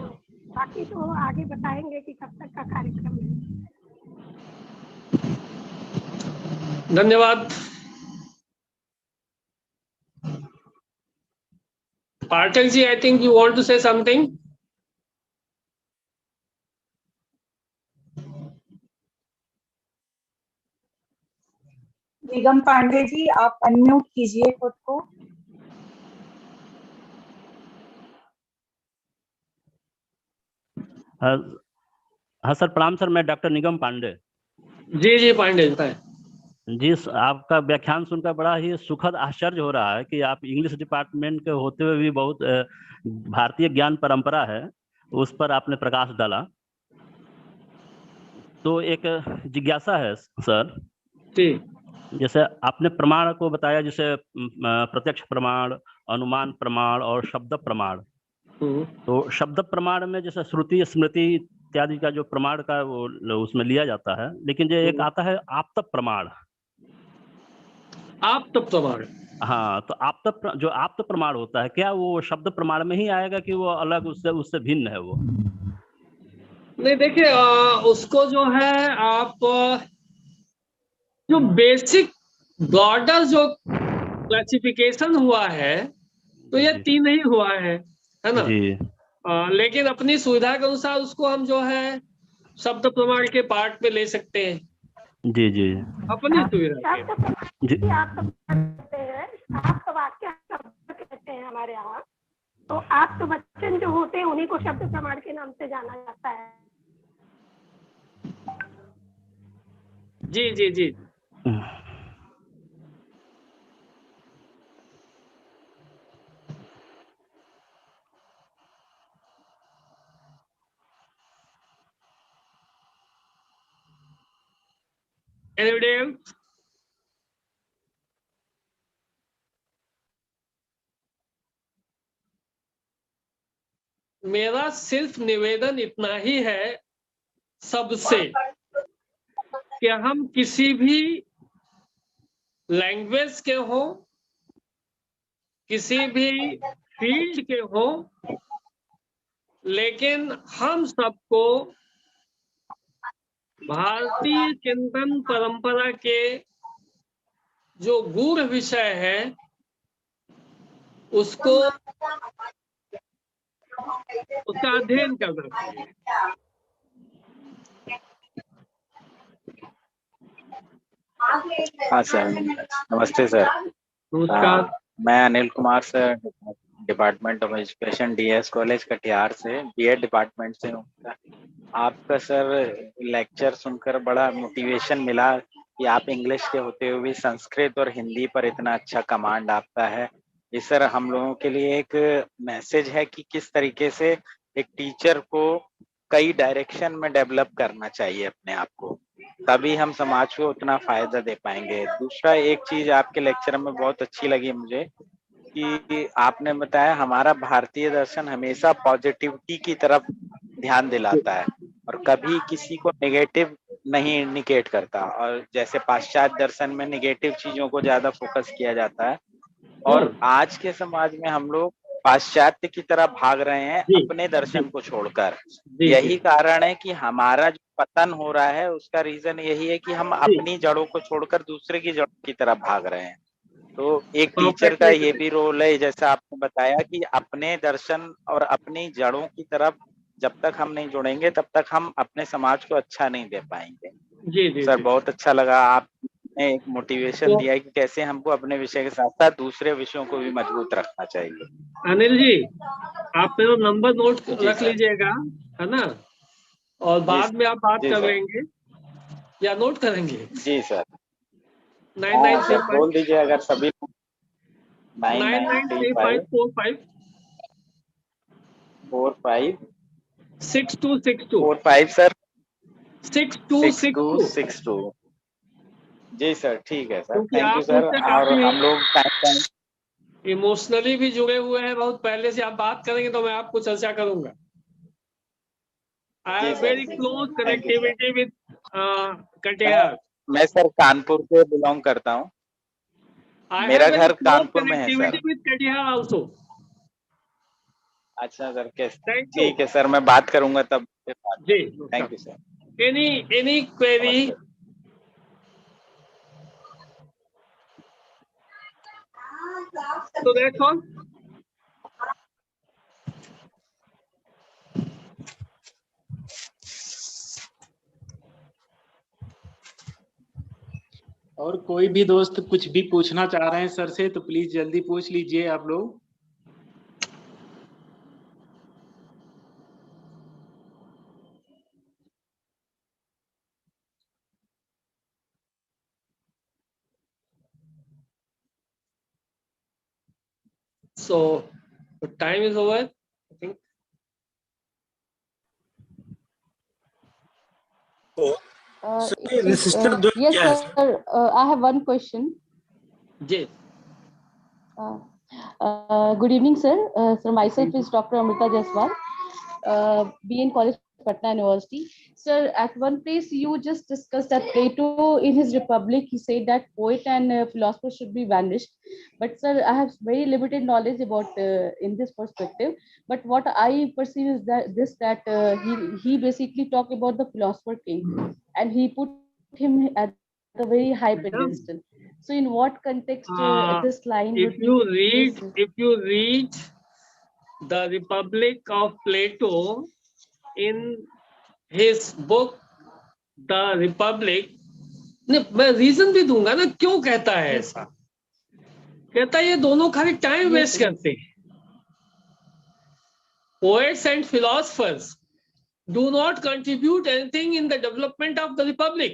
बाकी तो आगे बताएंगे कि कब तक का कार्यक्रम है। धन्यवाद। Pathak ji, I think you want to say something. Nigam Pandey ji, आप अनम्यूट कीजिए खुद को। हाँ सर प्रणाम सर, मैं डॉक्टर निगम पांडे। जी जी पांडे जी। जी, आपका व्याख्यान सुनकर बड़ा ही सुखद आश्चर्य हो रहा है कि आप इंग्लिश डिपार्टमेंट के होते हुए भी बहुत भारतीय ज्ञान परंपरा है उस पर आपने प्रकाश डाला। तो एक जिज्ञासा है सर। जी। जैसे आपने प्रमाण को बताया, जैसे प्रत्यक्ष प्रमाण, अनुमान प्रमाण और शब्द प्रमाण। तो शब्द प्रमाण में जैसे श्रुति स्मृति इत्यादि का जो प्रमाण का वो उसमें लिया जाता है, लेकिन जो एक आता है आप्त प्रमाण। आप्त प्रमाण, हाँ, तो जो आप्त प्रमाण होता है, क्या वो शब्द प्रमाण में ही आएगा कि वो अलग उससे भिन्न है वो? नहीं देखिए, उसको जो है आप जो बेसिक ब्रॉडर जो क्लासिफिकेशन हुआ है तो ये 3 ही हुआ है ना जी। लेकिन अपनी सुविधा के अनुसार उसको हम जो है शब्द प्रमाण के पार्ट में ले सकते हैं। जी जी अपनी सुविधा जी। आप तो वाक्य कहते हैं हमारे यहाँ, तो आप तो वचन जो होते हैं उन्हीं को शब्द प्रमाण के नाम से जाना जाता है। जी जी जी। Anybody else? मेरा सिर्फ निवेदन इतना ही है सबसे कि हम किसी भी लैंग्वेज के हो, किसी भी फील्ड के हो, लेकिन हम सबको भारतीय चिंतन परंपरा के जो गूढ़ विषय है उसका अध्ययन करना चाहिए। हाँ सर, नमस्ते सर। नमस्कार। मैं Anil Kumar sir, department of education, DS college Katihar से, बीएड डिपार्टमेंट से हूँ। आपका सर लेक्चर सुनकर बड़ा मोटिवेशन मिला कि आप इंग्लिश के होते हुए भी संस्कृत और हिंदी पर इतना अच्छा कमांड आपका है। ये सर हम लोगों के लिए एक मैसेज है कि किस तरीके से एक टीचर को कई डायरेक्शन में डेवलप करना चाहिए अपने आप को, तभी हम समाज को उतना फायदा दे पाएंगे। दूसरा एक चीज आपके लेक्चर में बहुत अच्छी लगी मुझे कि आपने बताया हमारा भारतीय दर्शन हमेशा पॉजिटिविटी की तरफ ध्यान दिलाता है और कभी किसी को नेगेटिव नहीं इंडिकेट करता, और जैसे पाश्चात्य दर्शन में नेगेटिव चीजों को ज्यादा फोकस किया जाता है और आज के समाज में हम लोग पाश्चात्य की तरह भाग रहे हैं अपने दर्शन को छोड़कर। यही कारण है कि हमारा जो पतन हो रहा है उसका रीजन यही है कि हम अपनी जड़ों को छोड़कर दूसरे की जड़ों की तरफ भाग रहे हैं। तो एक टीचर का ये भी रोल है, जैसा आपने बताया, कि अपने दर्शन और अपनी जड़ों की तरफ जब तक हम नहीं जुड़ेंगे तब तक हम अपने समाज को अच्छा नहीं दे पाएंगे। जी सर बहुत अच्छा लगा, आपने एक मोटिवेशन दिया कि कैसे हमको अपने विषय के साथ साथ दूसरे विषयों को भी मजबूत रखना चाहिए। अनिल जी, आप मेरा नंबर नोट रख लीजिएगा, है ना, और बाद में आप बात कर लेंगे या नोट करेंगे? जी सर। 9935 बोल दीजिए अगर सभी 9935 45 6262 45 सर 6262 6262। जी सर, ठीक है सर, क्योंकि थैंक यू आप सर। मुझसे और काफी हम लोग टाइम इमोशनली भी जुड़े हुए हैं, बहुत पहले से। आप बात करेंगे तो मैं आपको चर्चा करूंगा। आई जी हैव सर, वेरी जी close sir, thank you sir. Connectivity with Katihar. मैं सर कानपुर से बिलोंग करता हूँ। आई मेरा हैव वेरी घर क्लोज कानपुर में है connectivity sir. With Katihar also. अच्छा सर, कैसे? थैंक यू ठीक है सर, मैं बात करूंगा तब। जी। Thank you sir. Any query? नमस्ते। So that's all. और कोई भी दोस्त कुछ भी पूछना चाह रहे हैं सर से तो प्लीज जल्दी पूछ लीजिए आप लोग। So the time is over, I think. yes, sir. I have one question. Yes. Good evening, sir. Sir, myself is Dr. Amrita Jaiswal, BN College, Patna University. Sir, at one place you just discussed that Plato, in his Republic, he said that poet and philosopher should be banished. But sir, I have very limited knowledge about in this perspective. But what I perceive is that he basically talked about the philosopher king, and he put him at a very high pedestal. So, in what context this line If would you be? read, Yes, sir. if you read the Republic of Plato in his book The Republic, नहीं, मैं reason भी दूंगा ना क्यों कहता है ऐसा। कहता है ये दोनों खाली टाइम वेस्ट करते हैं। Poets and philosophers do not contribute anything in the development of the Republic.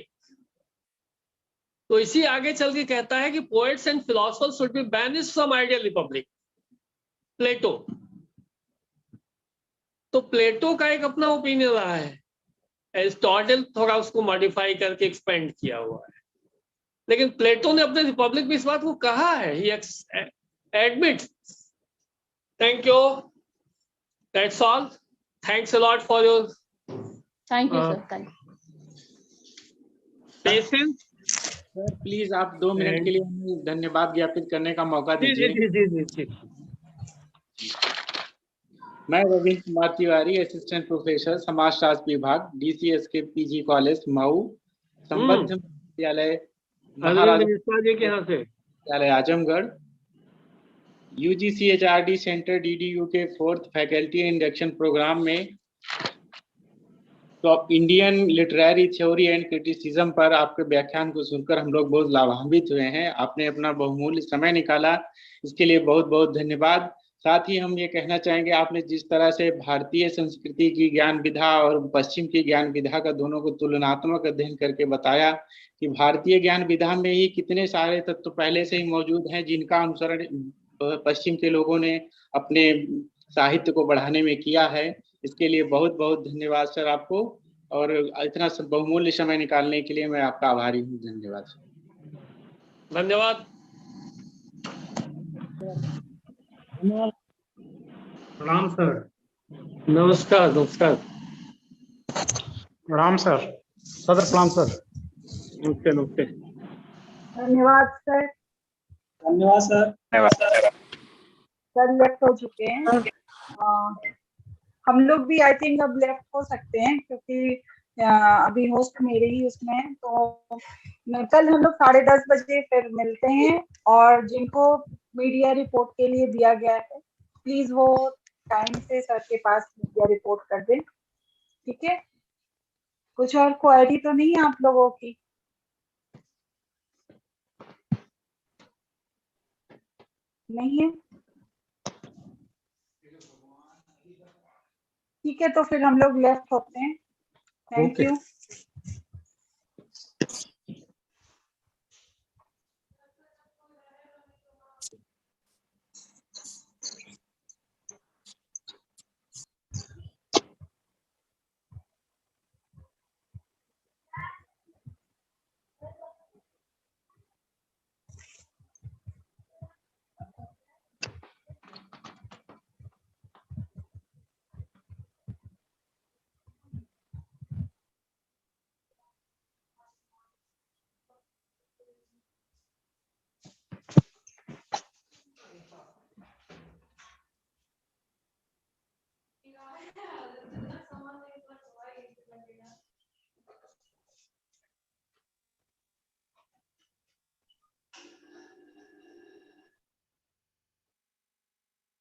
तो इसी आगे चल के कहता है कि poets and philosophers should be banished from ideal republic. प्लेटो, तो प्लेटो का एक अपना ओपिनियन रहा है, एरिस्टोटल थोड़ा उसको मॉडिफाई करके एक्सपेंड किया हुआ है, लेकिन प्लेटो ने अपने रिपब्लिक में इस बात को कहा है, ही admits. Thank you, that's all, thanks a lot for your Thank you, sir. Thank you. Patience. Sir please आप 2 मिनट के लिए हमें धन्यवाद ज्ञापित करने का मौका जी दीजिए। जी जी जी जी। मैं रविंद्र कुमार तिवारी, असिस्टेंट प्रोफेसर समाजशास्त्र विभाग, DCS के PG कॉलेज मऊ, संबद्ध विद्यालय अरविंद मिश्रा जी के यहाँ से विद्यालय Azamgarh, UGC HRD centre DDU के 4th फैकल्टी इंडक्शन प्रोग्राम में तो Indian literary theory and criticism पर आपके व्याख्यान को सुनकर हम लोग बहुत लाभान्वित हुए हैं। आपने अपना बहुमूल्य समय निकाला, इसके लिए बहुत बहुत धन्यवाद। साथ ही हम ये कहना चाहेंगे, आपने जिस तरह से भारतीय संस्कृति की ज्ञान विधा और पश्चिम की ज्ञान विधा का दोनों को तुलनात्मक अध्ययन करके बताया कि भारतीय ज्ञान विधा में ही कितने सारे तत्व पहले से ही मौजूद हैं जिनका अनुसरण पश्चिम के लोगों ने अपने साहित्य को बढ़ाने में किया है। इसके लिए बहुत बहुत धन्यवाद सर आपको, और इतना बहुमूल्य समय निकालने के लिए मैं आपका आभारी हूँ। धन्यवाद सर। धन्यवाद। प्रणाम सर। नमस्कार नमस्कार। प्रणाम सर। सदर प्रणाम सर। नमस्ते नमस्ते। धन्यवाद सर। धन्यवाद सर। धन्यवाद सर लेफ्ट हो चुके हैं। हम लोग भी आई थिंक अब लेफ्ट हो सकते हैं क्योंकि अभी होस्ट मेरे ही उसमें है। तो कल हम लोग 10:30 बजे फिर मिलते हैं, और जिनको मीडिया रिपोर्ट के लिए दिया गया है प्लीज वो टाइम से सर के पास मीडिया रिपोर्ट कर दें, ठीक है? कुछ और क्वेरी तो नहीं है आप लोगों की? नहीं है? ठीक है, तो फिर हम लोग लेफ्ट होते हैं। Thank you.